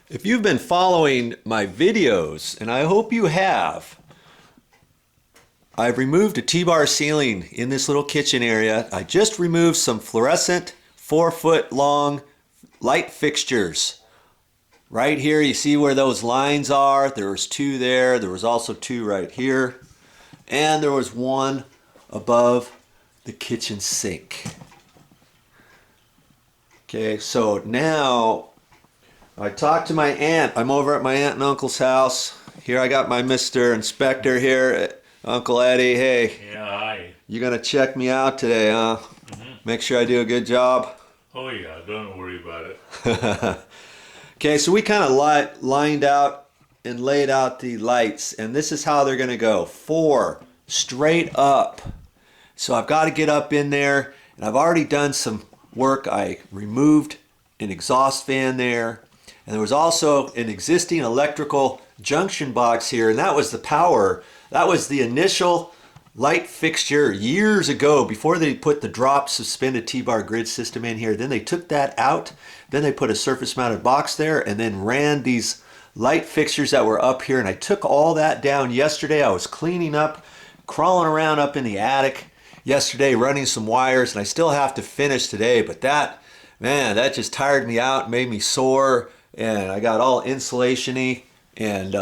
If you've been following my videos, and I hope you have, I've removed a T-bar ceiling in this little kitchen area. I just removed some fluorescent 4-foot long light fixtures. Right here, you see where those lines are. There was 2 there. There was also 2 right here. And there was 1 above the kitchen sink. Okay, so now I talked to my aunt. I'm over at my aunt and uncle's house. Here I got my Mr. Inspector here, Uncle Eddie. Hey. Yeah, hi. You gonna check me out today, huh? Make sure I do a good job? Oh yeah, don't worry about it. Okay, so we kind of lined out and laid out the lights, and this is how they're gonna go. 4 straight up. So I've got to get up in there, and I've already done some work. I removed an exhaust fan there, and there was also an existing electrical junction box here, and that was the power. That was the initial light fixture years ago before they put the drop suspended T-bar grid system in here. Then they took that out, then they put a surface mounted box there, and then ran these light fixtures that were up here, and I took all that down yesterday. I was cleaning up, crawling around up in the attic yesterday, running some wires, and I still have to finish today, but that just tired me out, made me sore, and I got all insulation-y, and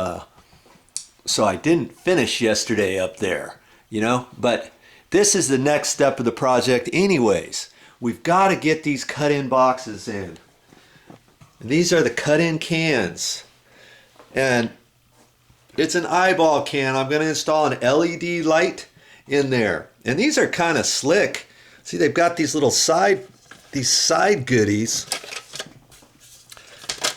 so I didn't finish yesterday up there, you know, but this is the next step of the project anyways. We've got to get these cut-in boxes in. And these are the cut-in cans, and it's an eyeball can. I'm going to install an LED light in there, and these are kind of slick. See, they've got these little side goodies,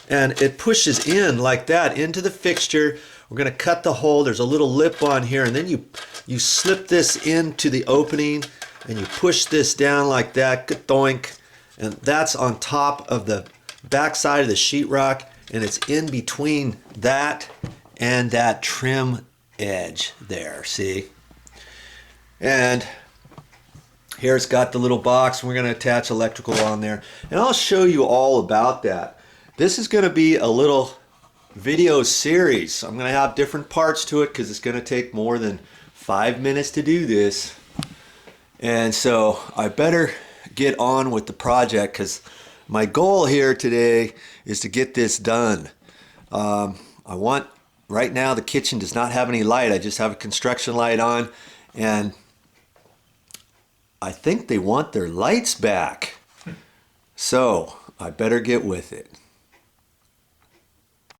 and it pushes in like that into the fixture. We're going to cut the hole. There's a little lip on here, and then you slip this into the opening, and you push this down like that, doink, and that's on top of the back side of the sheetrock, and it's in between that and that trim edge there, see? And here it's got the little box. We're going to attach electrical on there, and I'll show you all about that. This is going to be a little video series. I'm going to have different parts to it because it's going to take more than 5 minutes to do this, and so I better get on with the project because my goal here today is to get this done. Right now the kitchen does not have any light. I just have a construction light on, and I think they want their lights back. So I better get with it.